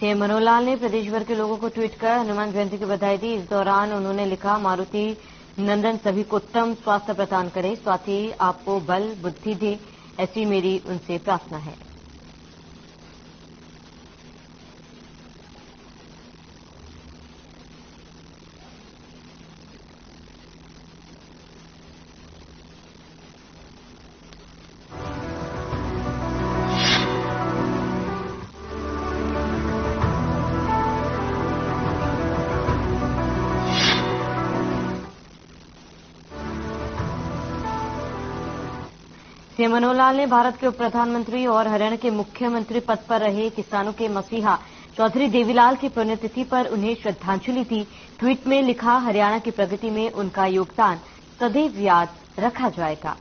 CM Manohar Lal ने प्रदेश भर के लोगों को ट्वीट कर हनुमान जयंती की बधाई दी। इस दौरान उन्होंने लिखा, मारुति नंदन सभी को उत्तम स्वास्थ्य प्रदान करे, साथ ही आपको बल बुद्धि दे, ऐसी मेरी उनसे प्रार्थना है। सीएम मनोहर लाल ने भारत के उप प्रधानमंत्री और हरियाणा के मुख्यमंत्री पद पर रहे किसानों के मसीहा चौधरी देवीलाल की पुण्यतिथि पर उन्हें श्रद्धांजलि दी। ट्वीट में लिखा, हरियाणा की प्रगति में उनका योगदान सदैव याद रखा जाएगा।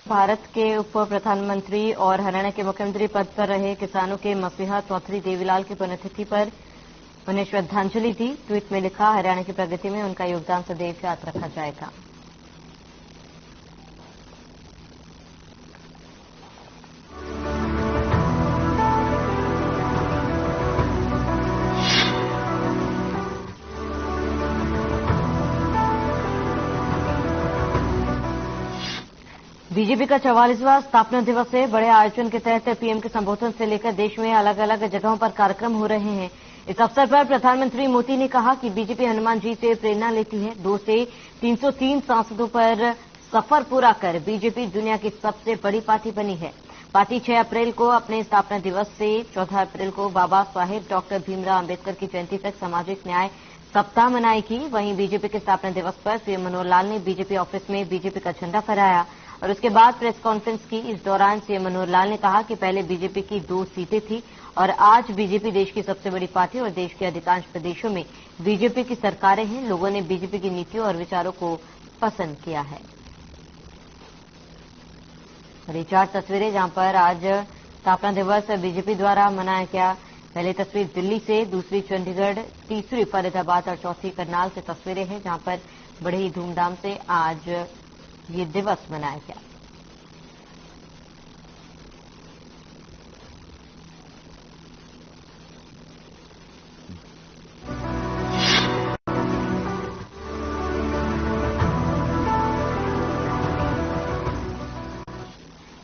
भारत के उप प्रधानमंत्री और हरियाणा के मुख्यमंत्री पद पर रहे किसानों के मसीहा चौधरी देवीलाल की पुण्यतिथि पर उन्हें श्रद्धांजलि दी। ट्वीट में लिखा, हरियाणा की प्रगति में उनका योगदान सदैव याद रखा जाएगा। बीजेपी का 44वां स्थापना दिवस है। बड़े आयोजन के तहत पीएम के संबोधन से लेकर देश में अलग अलग जगहों पर कार्यक्रम हो रहे हैं। इस अवसर पर प्रधानमंत्री मोदी ने कहा कि बीजेपी हनुमान जी से प्रेरणा लेती है। 2 से 303 सांसदों पर सफर पूरा कर बीजेपी दुनिया की सबसे बड़ी पार्टी बनी है। पार्टी 6 अप्रैल को अपने स्थापना दिवस से 14 अप्रैल को बाबा साहेब डॉक्टर भीमराव अम्बेडकर की जयंती तक सामाजिक न्याय सप्ताह मनाएगी। वहीं बीजेपी के स्थापना दिवस पर सीएम मनोहर लाल ने बीजेपी ऑफिस में बीजेपी का झंडा फहराया और उसके बाद प्रेस कॉन्फ्रेंस की। इस दौरान सीएम मनोहर लाल ने कहा कि पहले बीजेपी की 2 सीटें थी और आज बीजेपी देश की सबसे बड़ी पार्टी और देश के अधिकांश प्रदेशों में बीजेपी की सरकारें हैं। लोगों ने बीजेपी की नीतियों और विचारों को पसंद किया है। और ये 4 तस्वीरें जहां पर आज स्थापना दिवस बीजेपी द्वारा मनाया गया। पहली तस्वीर दिल्ली से, दूसरी चंडीगढ़, तीसरी फरीदाबाद और चौथी करनाल से तस्वीरें हैं जहां पर बड़े ही धूमधाम से आज ये दिवस मनाया गया।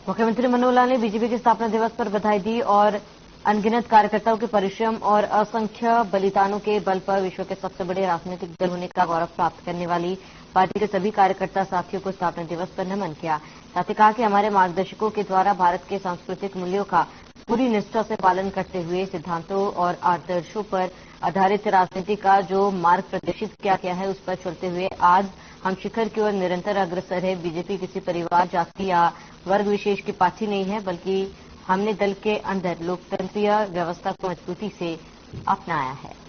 मुख्यमंत्री मनोहर लाल ने बीजेपी के स्थापना दिवस पर बधाई दी और अनगिनत कार्यकर्ताओं के परिश्रम और असंख्य बलिदानों के बल पर विश्व के सबसे बड़े राजनीतिक दल होने का गौरव प्राप्त करने वाली पार्टी के सभी कार्यकर्ता साथियों को स्थापना दिवस पर नमन किया। साथ ही कहा कि हमारे मार्गदर्शकों के द्वारा भारत के सांस्कृतिक मूल्यों का पूरी निष्ठा से पालन करते हुए सिद्धांतों और आदर्शों पर आधारित राजनीति का जो मार्ग प्रदर्शित किया गया है, उस पर चलते हुए आज हम शिखर की ओर निरंतर अग्रसर है। बीजेपी किसी परिवार, जाति या वर्ग विशेष की पार्टी नहीं है, बल्कि हमने दल के अंदर लोकतंत्रीय व्यवस्था को मजबूती से अपनाया है।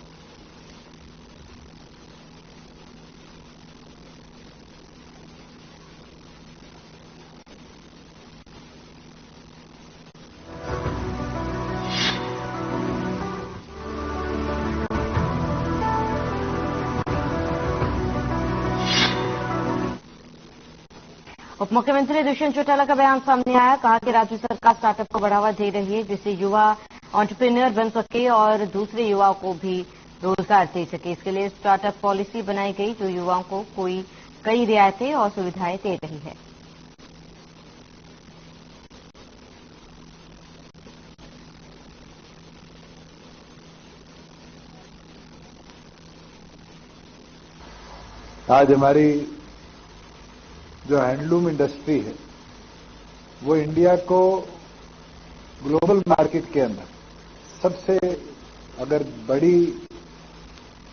उप मुख्यमंत्री दुष्यंत चौटाला का बयान सामने आया। कहा कि राज्य सरकार स्टार्टअप को बढ़ावा दे रही है, जिससे युवा एंटरप्रेन्योर बन सके और दूसरे युवाओं को भी रोजगार दे सके। इसके लिए स्टार्टअप पॉलिसी बनाई गई जो युवाओं को कई रियायतें और सुविधाएं दे रही है। आज हमारी जो हैंडलूम इंडस्ट्री है वो इंडिया को ग्लोबल मार्केट के अंदर सबसे अगर बड़ी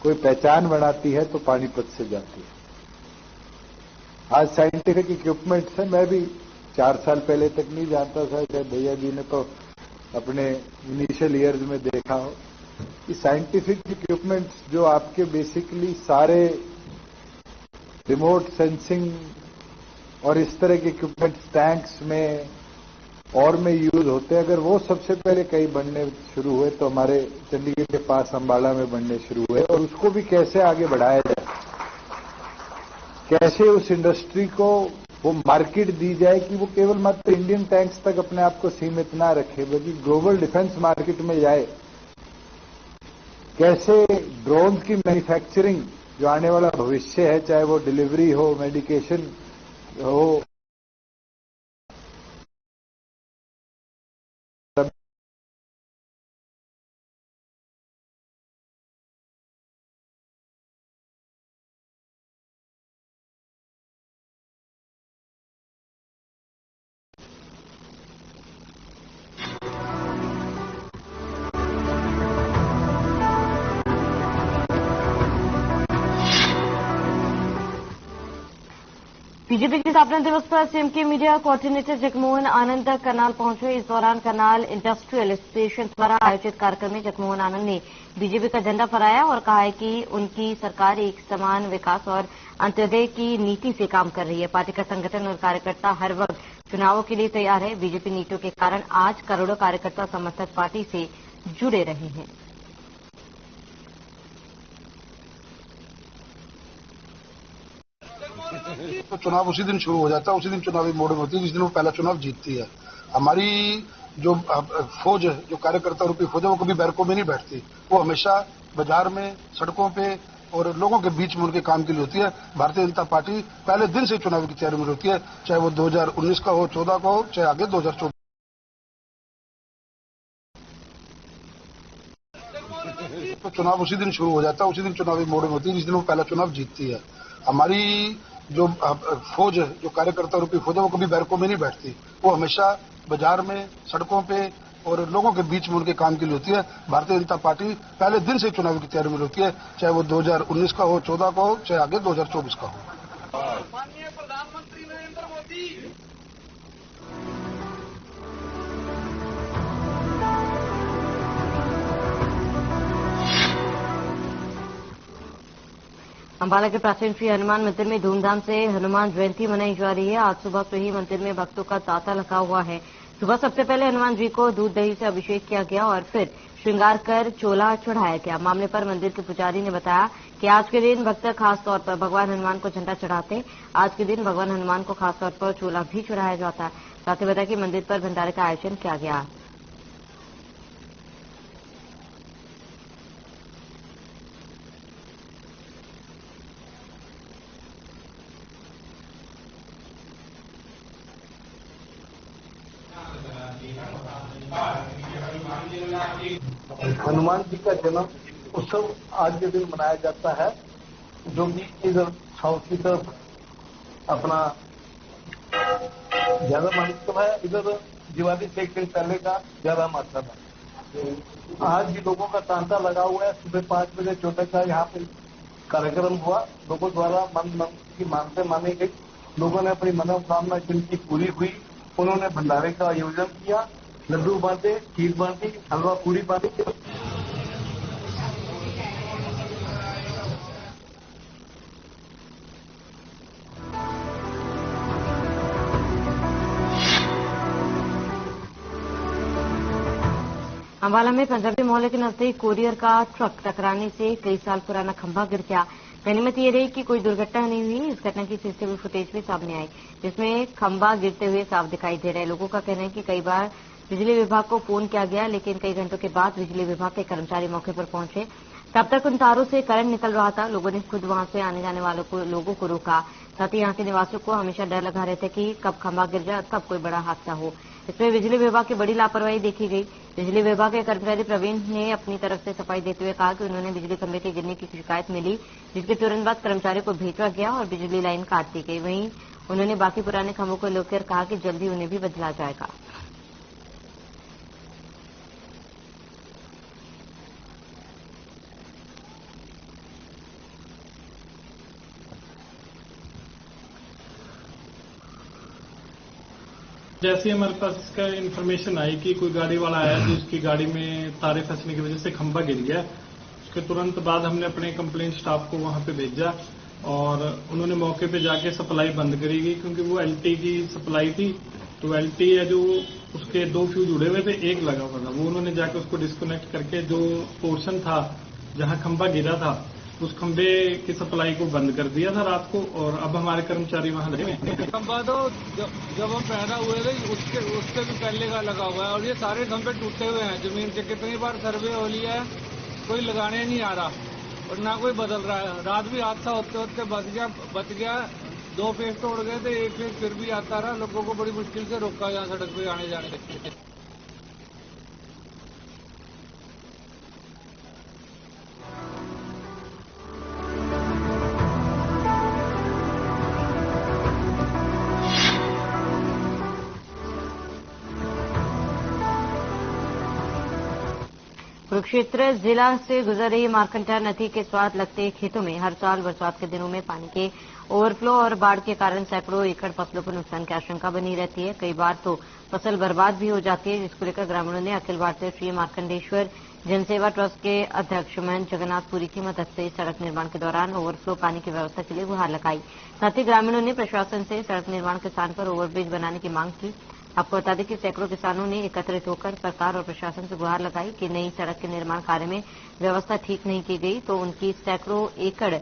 कोई पहचान बनाती है तो पानीपत से जाती है। आज साइंटिफिक इक्विपमेंट से मैं भी 4 साल पहले तक नहीं जानता था, शायद भैया जी ने तो अपने इनिशियल ईयर्स में देखा हो। कि साइंटिफिक इक्विपमेंट्स जो आपके बेसिकली सारे रिमोट सेंसिंग और इस तरह के इक्विपमेंट्स टैंक्स में और में यूज होते हैं, अगर वो सबसे पहले कहीं बनने शुरू हुए तो हमारे चंडीगढ़ के पास अंबाला में बनने शुरू हुए, और उसको भी कैसे आगे बढ़ाया जाए, कैसे उस इंडस्ट्री को वो मार्केट दी जाए कि वो केवल मात्र इंडियन टैंक्स तक अपने आप को सीमित ना रखे बल्कि ग्लोबल डिफेंस मार्केट में जाए, कैसे ड्रोन की मैन्युफैक्चरिंग जो आने वाला भविष्य है, चाहे वो डिलीवरी हो, मेडिकेशन हो, बीजेपी के स्थापना दिवस पर सीएम के मीडिया कोऑर्डिनेटर जगमोहन आनंद करनाल पहुंचे। इस दौरान करनाल इंडस्ट्रियल एसोसिएशन द्वारा आयोजित कार्यक्रम में जगमोहन आनंद ने बीजेपी का झंडा फहराया और कहा है कि उनकी सरकार एक समान विकास और अंत्योदय की नीति से काम कर रही है। पार्टी का संगठन और कार्यकर्ता हर वक्त चुनावों के लिए तैयार है। बीजेपी नीतियों के कारण आज करोड़ों कार्यकर्ता समर्थक पार्टी से जुड़े रहे हैं। तो चुनाव उसी दिन शुरू हो जाता है, उसी दिन चुनावी मोड़ में होती है जिस दिन वो पहला चुनाव जीतती है। हमारी जो फौज है, जो कार्यकर्ता रूपी फौज है, वो कभी बैरकों में नहीं बैठती। वो हमेशा बाजार में, सड़कों पे और लोगों के बीच में उनके काम के लिए होती है। भारतीय जनता पार्टी पहले दिन से चुनाव की तैयारी में होती है, चाहे वो 2019 का हो, 14 का हो, चाहे आगे 2024। तो चुनाव उसी दिन शुरू हो जाता है, उसी दिन चुनावी मोड़ में होती है जिस दिन वो पहला चुनाव जीतती है। हमारी जो फौज है, जो कार्यकर्ता रूपी फौज है, वो कभी बैरकों में नहीं बैठती। वो हमेशा बाजार में, सड़कों पे और लोगों के बीच में उनके काम के लिए होती है। भारतीय जनता पार्टी पहले दिन से चुनाव की तैयारी में होती है, चाहे वो 2019 का हो, 14 का हो, चाहे आगे 2024 का हो। माननीय प्रधानमंत्री नरेंद्र मोदी अंबाला के प्राचीन श्री हनुमान मंदिर में धूमधाम से हनुमान जयंती मनाई जा रही है। आज सुबह से ही मंदिर में भक्तों का तांता लगा हुआ है। सुबह सबसे पहले हनुमान जी को दूध दही से अभिषेक किया गया और फिर श्रृंगार कर चोला चढ़ाया गया। मामले पर मंदिर के पुजारी ने बताया कि आज के दिन भक्त खास तौर पर भगवान हनुमान को झंडा चढ़ाते। आज के दिन भगवान हनुमान को खास तौर पर चोला भी चढ़ाया जाता है। साथ ही बताया कि मंदिर पर भंडारे का आयोजन किया गया। हनुमान जी का जन्म उत्सव आज के दिन मनाया जाता है, जो कि इधर साउथ की तरफ अपना ज्यादा महत्व है। इधर दिवाली से एक दिन पहले का ज्यादा महत्व है। आज भी लोगों का तांता लगा हुआ है। सुबह 5 बजे छोटे का यहाँ पे कार्यक्रम हुआ। लोगों द्वारा मन की मानते मानी गई। लोगों ने अपनी मनोकामना जिनकी पूरी हुई, उन्होंने भंडारे का आयोजन किया। लड्डू बांटे, खीर बांटी, हलवा पूरी बांटी। अंबाला में पंजाबी मोहल्ले के नजदीक कोरियर का ट्रक टकराने से कई साल पुराना खंभा गिर गया। गनीमत ये रही कि कोई दुर्घटना नहीं हुई। इस घटना की सीसीटीवी फुटेज भी सामने आई, जिसमें खंभा गिरते हुए साफ दिखाई दे रहा है। लोगों का कहना है कि कई बार बिजली विभाग को फोन किया गया, लेकिन कई घंटों के बाद बिजली विभाग के कर्मचारी मौके पर पहुंचे। तब तक उन तारों से करंट निकल रहा था। लोगों ने खुद वहां से आने जाने वालों लोगों को रोका। साथ ही यहाँ के निवासियों को हमेशा डर लगा रहता है कि कब खंभा गिर जाए, कब कोई बड़ा हादसा हो। इसमें बिजली विभाग की बड़ी लापरवाही देखी गई। बिजली विभाग के कर्मचारी प्रवीण ने अपनी तरफ से सफाई देते हुए कहा कि उन्होंने बिजली खंभे के गिरने की शिकायत मिली, जिसके तुरंत बाद कर्मचारी को भेजा गया और बिजली लाइन काट दी गई। वहीं उन्होंने बाकी पुराने खंभों को लेकर कहा कि जल्दी उन्हें भी बदला जाएगा। जैसे ही हमारे पास इसका इन्फॉर्मेशन आई कि कोई गाड़ी वाला आया जिसकी गाड़ी में तारे फंसने की वजह से खंभा गिर गया, उसके तुरंत बाद हमने अपने कंप्लेंट स्टाफ को वहां पे भेजा और उन्होंने मौके पे जाके सप्लाई बंद करी गई, क्योंकि वो एलटी की सप्लाई थी। तो एलटी है जो उसके 2 फ्यूज उड़े हुए थे, 1 लगा हुआ था, वो उन्होंने जाके उसको डिस्कनेक्ट करके जो पोर्शन था जहां खंभा गिरा था उस खंभे की सप्लाई को बंद कर दिया था रात को। और अब हमारे कर्मचारी वहां लगे हैं। खंभा तो जब हम पैदा हुए थे उससे भी पहले का लगा हुआ है और ये सारे खंभे टूटे हुए हैं जमीन से। कितनी बार सर्वे हो लिया है, कोई लगाने नहीं आ रहा और ना कोई बदल रहा है। रात भी हादसा होते होते बच गया। 2 फेस तोड़ गए थे, 1 फेस फिर भी आता रहा। लोगों को बड़ी मुश्किल से रोका यहाँ सड़क पे आने जाने। कुरुक्षेत्र जिला से गुजर रही मार्कंडा नदी के स्वाद लगते खेतों में हर साल बरसात के दिनों में पानी के ओवरफ्लो और बाढ़ के कारण सैकड़ों एकड़ फसलों को नुकसान की आशंका बनी रहती है। कई बार तो फसल बर्बाद भी हो जाती है, जिसको लेकर ग्रामीणों ने अखिल भारतीय श्री मार्कंडेश्वर जनसेवा ट्रस्ट के अध्यक्ष महंत जगन्नाथपुरी की मदद से सड़क निर्माण के दौरान ओवरफ्लो पानी की व्यवस्था के लिए गुहार लगाई। साथ ही ग्रामीणों ने प्रशासन से सड़क निर्माण के स्थान पर ओवरब्रिज बनाने की मांग की। आपको बता दें कि सैकड़ों किसानों ने एकत्रित होकर सरकार और प्रशासन से गुहार लगाई कि नई सड़क के निर्माण कार्य में व्यवस्था ठीक नहीं की गई तो उनकी सैकड़ों एकड़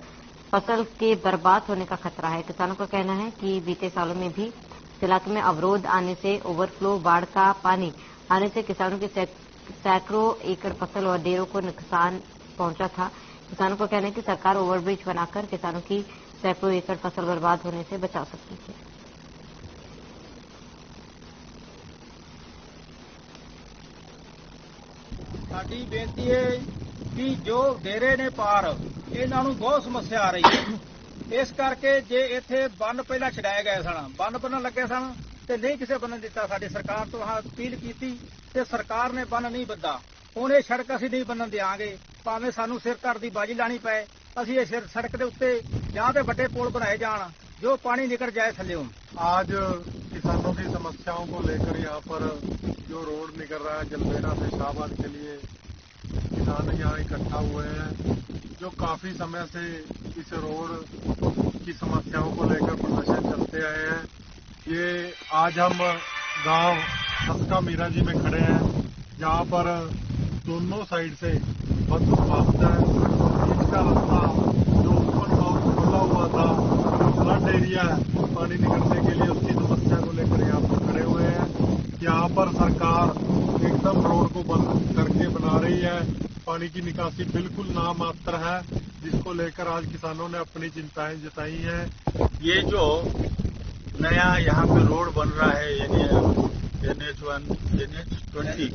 फसल के बर्बाद होने का खतरा है। किसानों का कहना है कि बीते सालों में भी इस इलाके में अवरोध आने से, ओवरफ्लो, बाढ़ का पानी आने से किसानों की सैकड़ों एकड़ फसल और डेयरों को नुकसान पहुंचा था। किसानों का कहना है कि सरकार ओवरब्रिज बनाकर किसानों की सैकड़ों एकड़ फसल बर्बाद होने से बचा सकती है। ਸਾਡੀ ਬੇਨਤੀ ਹੈ ਕਿ ਜੋ ਡੇਰੇ ਨੇ ਪਾਰ ਇਹਨਾਂ ਨੂੰ ਬਹੁਤ ਸਮੱਸਿਆ ਆ ਰਹੀ ਹੈ। ਇਸ ਕਰਕੇ ਜੇ ਇੱਥੇ ਬੰਨ ਪਹਿਲਾਂ ਛਡਾਏ ਗਏ ਸਨ, ਬੰਨ ਬਣਨ ਲੱਗੇ ਸਨ ਤੇ ਨਹੀਂ ਕਿਸੇ ਬੰਨਣ ਦਿੱਤਾ। ਸਾਡੀ ਸਰਕਾਰ ਤੋਂ ਅਪੀਲ ਕੀਤੀ ਤੇ ਸਰਕਾਰ ਨੇ ਬੰਨ ਨਹੀਂ ਬੱਧਾ। ਹੁਣ ਇਹ ਸੜਕ ਅਸੀਂ ਨਹੀਂ ਬੰਨਣ ਦਿਆਂਗੇ, ਭਾਵੇਂ ਸਾਨੂੰ ਸਿਰ ਧੜ ਦੀ ਬਾਜੀ ਲਾਣੀ ਪਏ। ਅਸੀਂ ਇਹ ਸੜਕ ਦੇ ਉੱਤੇ ਜਾਂ ਤੇ ਵੱਡੇ ਪੁਲ ਬਣਾਏ ਜਾਣ जो पानी निकल जाए थल्ले। आज किसानों की समस्याओं को लेकर यहाँ पर जो रोड निकल रहा है जलबेड़ा से शाहबाद के लिए, किसान यहाँ इकट्ठा हुए हैं जो काफी समय से इस रोड की समस्याओं को लेकर प्रदर्शन चलते आए हैं। ये आज हम गांव हस्का मीरा जी में खड़े हैं, जहाँ पर दोनों साइड से बंद समाप्त है। इसका रास्ता जो ऊपर गांव खुला हुआ था, फ्लड एरिया है पानी निकलने के लिए, उसकी समस्या को लेकर यहाँ पर खड़े हुए हैं। यहाँ पर सरकार एकदम रोड को बंद करके बना रही है। पानी की निकासी बिल्कुल नामात्र है, जिसको लेकर आज किसानों ने अपनी चिंताएं जताई हैं। ये जो नया यहाँ पे रोड बन रहा है NH1 NH20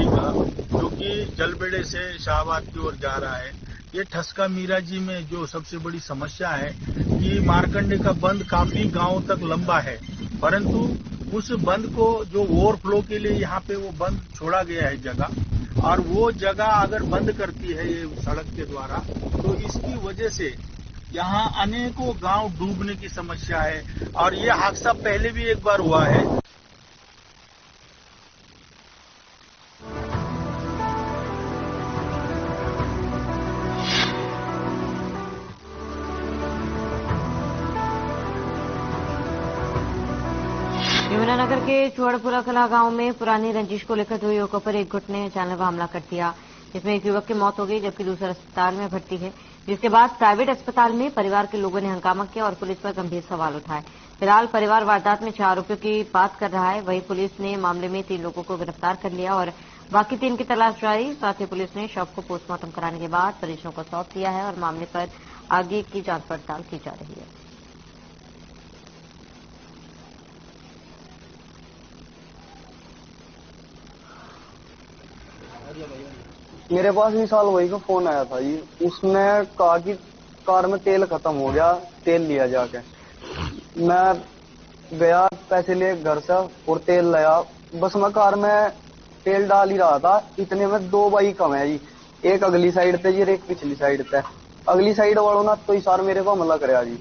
का, जो कि जलबेड़े से शाहबाद की ओर जा रहा है, ये ठस्का मीरा जी में जो सबसे बड़ी समस्या है कि मार्कंडे का बंद काफी गांवों तक लंबा है, परंतु उस बंद को जो ओवरफ्लो के लिए यहाँ पे वो बंद छोड़ा गया है जगह, और वो जगह अगर बंद करती है ये सड़क के द्वारा तो इसकी वजह से यहाँ अनेकों गांव डूबने की समस्या है। और ये हादसा पहले भी एक बार हुआ है। यमुनानगर के चुहड़पुरा कला गांव में पुरानी रंजिश को लेकर 2 युवकों पर एक गुट ने जानलेवा हमला कर दिया, जिसमें एक युवक की मौत हो गई जबकि दूसरा अस्पताल में भर्ती है। जिसके बाद प्राइवेट अस्पताल में परिवार के लोगों ने हंगामा किया और पुलिस पर गंभीर सवाल उठाए। फिलहाल परिवार वारदात में 4 आरोपियों की बात कर रहा है। वहीं पुलिस ने मामले में 3 लोगों को गिरफ्तार कर लिया और बाकी 3 की तलाश जारी। साथ ही पुलिस ने शव को पोस्टमार्टम कराने के बाद परिजनों को सौंप दिया है और मामले पर आगे की जांच पड़ताल की जा रही है। मेरे पास विशाल भाई का फोन आया था जी, उसने कहा कि कार में तेल खत्म हो गया, तेल लिया जाके। मैं गया पैसे ले घर से और तेल लाया। बस मैं कार में तेल डाल ही रहा था, इतने में 2 बाइक कम है जी, एक अगली साइड पे जी और एक पिछली साइड पे। अगली साइड वालों ने तो इशार मेरे को हमला कराया जी।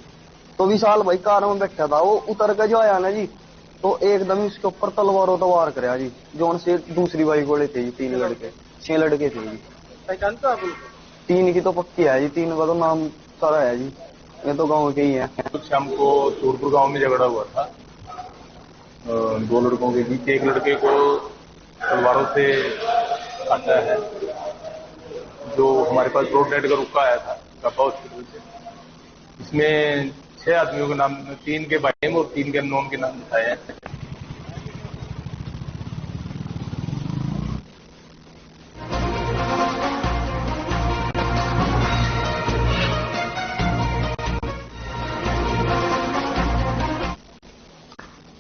तो विशाल भाई कार में बैठा था, वो उतर के जो आया ना जी, तो एकदम ही उसके ऊपर तलवारों तो वार कराया जी। जोन से दूसरी बाइक वाले थे जी, 3 लड़के 6 लड़के थे जी। पहचानते आप उनको? 3 की तो पक्की है जी, 3 का तो नाम सारा है जी, ये तो गाँव के ही है। शाम को सूरपुर गांव में झगड़ा हुआ था 2 लड़कों के बीच। एक लड़के को तलवारों से काटा है, जो हमारे पास रोड साइड का रुका आया था कपा हॉस्पिटल से। इसमें 6 आदमियों के नाम, 3 के भाई और 3 के अननोन के नाम बताए हैं।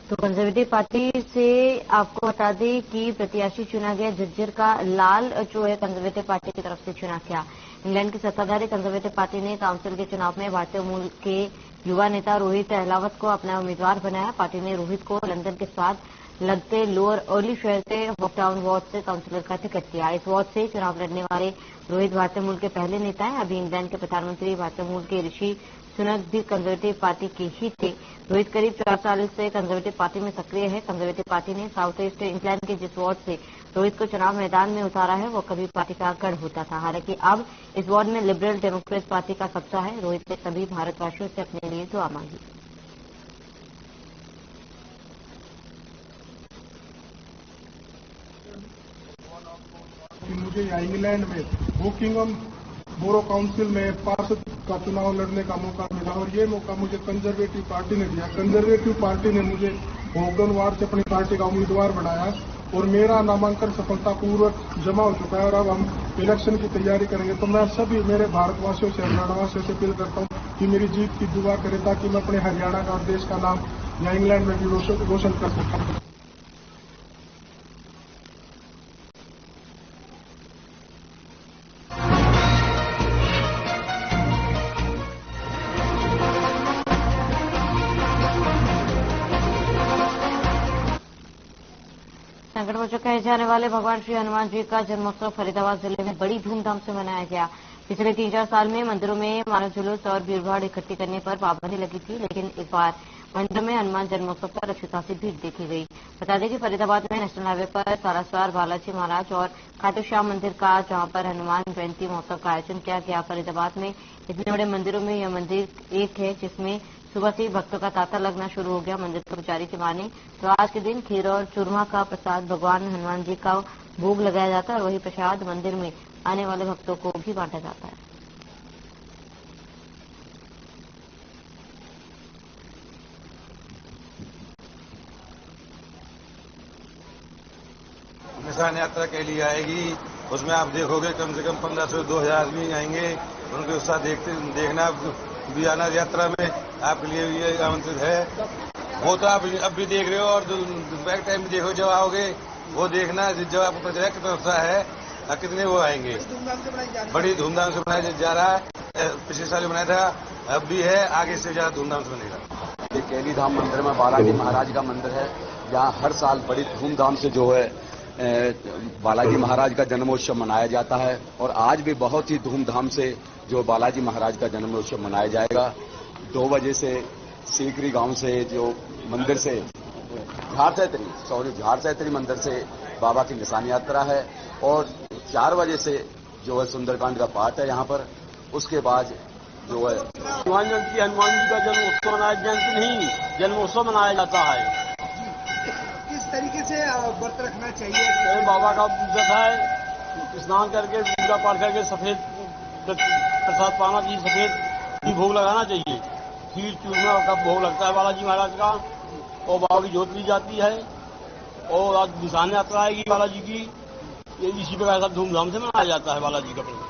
तो कंजर्वेटिव पार्टी से आपको बता दें कि प्रत्याशी चुना गया झज्जर का लाल जो है कंजर्वेटिव पार्टी की तरफ से चुना गया। इंग्लैंड की सत्ताधारी कंजर्वेटिव पार्टी ने काउंसिल के चुनाव में भारतीय मूल के युवा नेता रोहित अहलावत को अपना उम्मीदवार बनाया। पार्टी ने रोहित को लंदन के साथ लगते लोअर अर्ली शहर से हॉकटाउन वार्ड से काउंसिलर का टिकट दिया। इस वार्ड से चुनाव लड़ने वाले रोहित भारतीय मूल के पहले नेता हैं। अभी इंग्लैंड के प्रधानमंत्री भारतीय मूल के ऋषि सुनक भी कंजर्वेटिव पार्टी के ही थे। रोहित करीब 4 साल से कंजर्वेटिव पार्टी में सक्रिय है। कंजर्वेटिव पार्टी ने साउथ ईस्ट इंग्लैंड के जिस वार्ड से रोहित को चुनाव मैदान में उतारा है वो कभी पार्टी का गढ़ होता था। हालांकि अब इस वार्ड में लिबरल डेमोक्रेट पार्टी का कब्जा है। रोहित ने सभी भारतवासियों से अपने लिए दुआ मांगी। मुझे यहाँ इंग्लैंड में बुकिंगम बोरो काउंसिल में पार्षद का चुनाव लड़ने का मौका मिला और ये मौका मुझे कंजर्वेटिव पार्टी ने दिया। कंजर्वेटिव पार्टी ने मुझे होगन वार्ड से अपनी पार्टी का उम्मीदवार बनाया और मेरा नामांकन सफलतापूर्वक जमा हो चुका है और अब हम इलेक्शन की तैयारी करेंगे। तो मैं सभी मेरे भारतवासियों से, हरियाणावासियों से अपील करता हूँ कि मेरी जीत की दुआ करें ताकि मैं अपने हरियाणा का और देश का नाम या इंग्लैंड में भी रोशन कर सकूँ। संकट मोचक कहे जाने वाले भगवान श्री हनुमान जी का जन्मोत्सव फरीदाबाद जिले में बड़ी धूमधाम से मनाया गया। पिछले 3-4 साल में मंदिरों में मानव जुलूस और भीड़भाड़ इकट्ठी करने पर पाबंदी लगी थी, लेकिन इस बार मंदिर में हनुमान जन्मोत्सव पर अच्छी खासी भीड़ देखी गई। बता दें कि फरीदाबाद में नेशनल हाईवे पर सारास्वार बालाजी महाराज और खाटू श्याम मंदिर का जहां पर हनुमान जयंती महोत्सव का आयोजन किया गया। फरीदाबाद में इतने बड़े मंदिरों में यह मंदिर एक है जिसमें सुबह से ही भक्तों का तांता लगना शुरू हो गया। मंदिर के पुजारी की माने तो आज के दिन खीर और चूरमा का प्रसाद भगवान हनुमान जी का भोग लगाया जाता है और वही प्रसाद मंदिर में आने वाले भक्तों को भी बांटा जाता है। निशान यात्रा के लिए आएगी, उसमें आप देखोगे कम से कम 1500 से 2000 आदमी आएंगे। उनके उत्साह देखना भी आना यात्रा में आपके लिए ये आमंत्रित है। वो तो आप अब भी देख रहे हो और दोपहर टाइम में देखो जब आओगे वो देखना, जब आपको पता चलेगा कितना उत्साह है और कितने वो आएंगे। बड़ी धूमधाम से मनाया जा रहा है। पिछले साल बनाया था, अब भी है, आगे से ज्यादा धूमधाम से बनेगा। ये कैली धाम मंदिर में बालाजी महाराज का मंदिर है, जहाँ हर साल बड़ी धूमधाम से जो है बालाजी महाराज का जन्मोत्सव मनाया जाता है और आज भी बहुत ही धूमधाम से जो बालाजी महाराज का जन्मोत्सव मनाया जाएगा। 2 बजे से सीकरी गांव से जो मंदिर से झारसैतरी मंदिर से बाबा की निशान यात्रा है और 4 बजे से जो है सुंदरकांड का पाठ है यहाँ पर। उसके बाद जो है हनुमान जयंती, हनुमान जी का जन्मोत्सव मनाया, जयंती नहीं जन्मोत्सव मनाया जाता है। किस तरीके से व्रत रखना चाहिए? बाबा का व्रत है, स्नान करके पूजा पाठ करके सफेद प्रसाद पाना चाहिए, सफेद ही भोग लगाना चाहिए। खीर चूरमा का भोग लगता है बालाजी महाराज का और बाबा की जोत ली जाती है और आज निशान यात्रा आएगी बालाजी की। ये इसी प्रकार का धूमधाम से मनाया जाता है बालाजी का पर्व।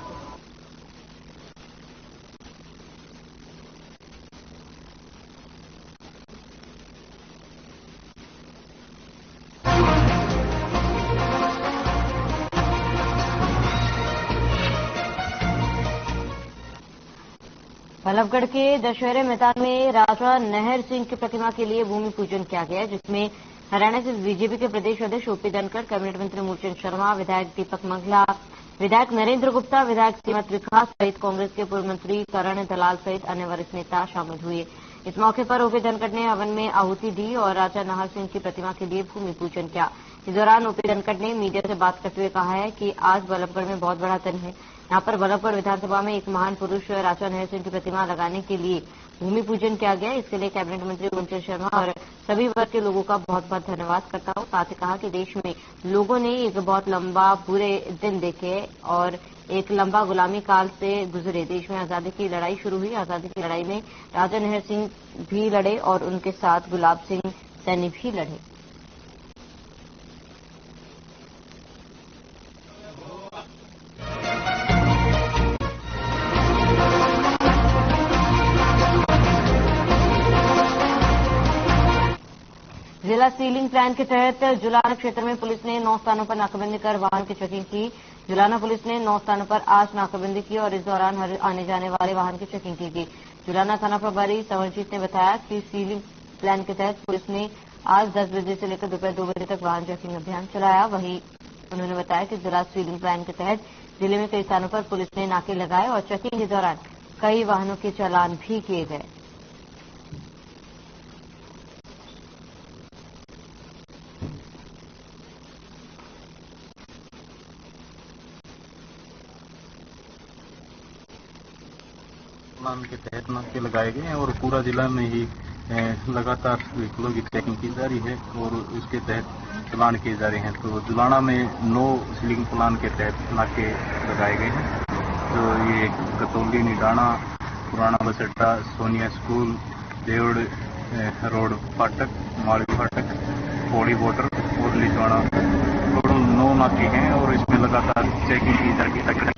बल्लभगढ़ के दशहरे मैदान में राजा नहर सिंह की प्रतिमा के लिए भूमि पूजन किया गया, जिसमें हरियाणा से बीजेपी के प्रदेश अध्यक्ष ओपी धनखड़, कैबिनेट मंत्री मूलचंद शर्मा, विधायक दीपक मंगला, विधायक नरेंद्र गुप्ता, विधायक श्रीमत विकास सहित कांग्रेस के पूर्व मंत्री करण दलाल सहित अन्य वरिष्ठ नेता शामिल हुए। इस मौके पर ओपी धनखड़ ने हवन में आहुति दी और राजा नाहर सिंह की प्रतिमा के लिए भूमि पूजन किया। इस दौरान ओपी धनखड़ ने मीडिया से बात करते हुए कहा है कि आज बल्लभगढ़ में बहुत बड़ा दिन है। यहाँ पर बल्लभगढ़ विधानसभा में एक महान पुरुष राजा नाहर सिंह की प्रतिमा लगाने के लिए भूमि पूजन किया गया। इसके लिए कैबिनेट मंत्री गुंजन शर्मा और सभी वर्ग के लोगों का बहुत बहुत धन्यवाद करता हूँ। साथ ही कहा कि देश में लोगों ने एक बहुत लंबा बुरे दिन देखे और एक लंबा गुलामी काल से गुजरे। देश में आजादी की लड़ाई शुरू हुई। आजादी की लड़ाई में राजा नाहर सिंह भी लड़े और उनके साथ गुलाब सिंह सैनी भी लड़े। जिला सीलिंग प्लान के तहत जुलाना क्षेत्र में पुलिस ने 9 स्थानों पर नाकाबंदी कर वाहन की चेकिंग की। जुलाना पुलिस ने 9 स्थानों पर आज नाकाबंदी की और इस दौरान हर आने जाने वाले वाहन की चेकिंग की गई। जुलाना थाना प्रभारी संवरजीत ने बताया कि सीलिंग प्लान के तहत पुलिस ने आज 10 बजे से लेकर दोपहर 2 बजे तक वाहन चेकिंग अभियान चलाया। वहीं उन्होंने बताया कि जिला सीलिंग प्लान के तहत जिले में कई स्थानों पर पुलिस ने नाके लगाए और चेकिंग के दौरान कई वाहनों के चालान भी किए गए। प्लान के तहत नाके लगाए गए हैं और पूरा जिला में ही लगातार व्हीकलों की चेकिंग की जा रही है और उसके तहत चलान किए जा रहे हैं। तो जुलाना में 9 सीलिंग प्लान के तहत नाके लगाए गए हैं। तो ये कतौली, निडाना, पुराना बस अड्डा, सोनिया स्कूल, देवड़ रोड फाटक, माड़वी फाटक, पौड़ी बॉर्डर और लिजवाड़ा, टोटल 9 नाके हैं और इसमें लगातार चेकिंग की जा रही है।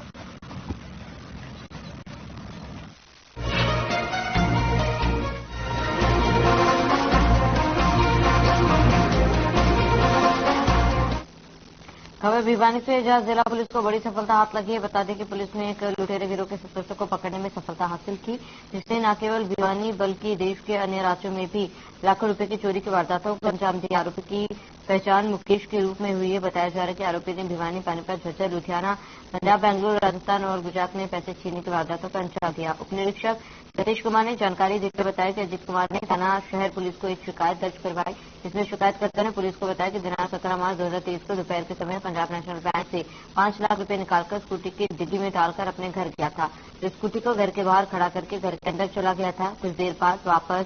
खबर भिवानी से, जहां जिला पुलिस को बड़ी सफलता हाथ लगी है। बता दें कि पुलिस ने एक लुटेरे गिरोह के सदस्यों को पकड़ने में सफलता हासिल की, जिसने न केवल भिवानी बल्कि देश के अन्य राज्यों में भी लाखों रुपए की चोरी की वारदातों को अंजाम दिया। आरोपी की पहचान मुकेश के रूप में हुई है। बताया जा रहा है कि आरोपी ने भिवानी, पानीपत, झज्जर, लुधियाना, पंजाब, बेंगलुरु, राजस्थान और गुजरात में पैसे छीनने की वारदातों को अंजाम दिया। उप निरीक्षक सतीश कुमार ने जानकारी देकर बताया कि अजीत कुमार ने थाना शहर पुलिस को एक शिकायत दर्ज करवाई। इसमें शिकायतकर्ता ने पुलिस को बताया कि दिनांक 17 मार्च 2023 को दोपहर के समय पंजाब नेशनल बैंक से 5 लाख रुपए निकालकर स्कूटी की डिग्गी में डालकर अपने घर गया था। तो स्कूटी को घर के बाहर खड़ा करके घर के अंदर चला गया था। कुछ देर बाद वापस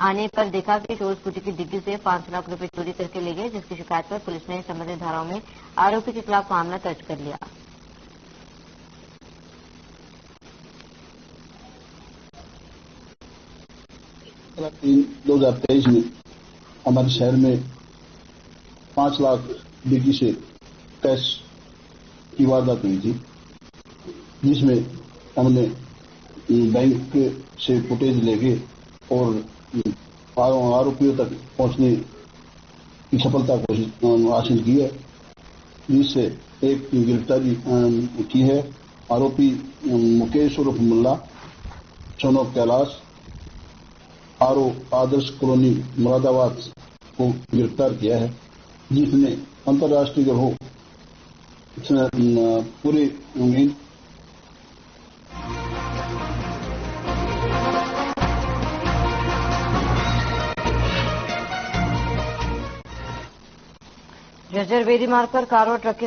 आने पर देखा कि चोर स्कूटी की डिग्गी से 5 लाख रुपए चोरी करके ले गए, जिसकी शिकायत पर पुलिस ने संबंधित धाराओं में आरोपी के खिलाफ मामला दर्ज कर लिया। तीन 2023 में हमारे शहर में 5 लाख डिग्गी से कैश की वारदात हुई थी, जिसमें हमने बैंक से फुटेज लेके और आरोपियों तक पहुंचने की सफलता हासिल की है, जिससे एक गिरफ्तारी की है। आरोपी मुकेश उर्फ मुल्ला, सोनो कैलाश, आदर्श कॉलोनी मुरादाबाद को गिरफ्तार किया है, जिसने अंतर्राष्ट्रीय गिरोह पूरे झज्जर बेरी मार्ग पर कार और ट्रक की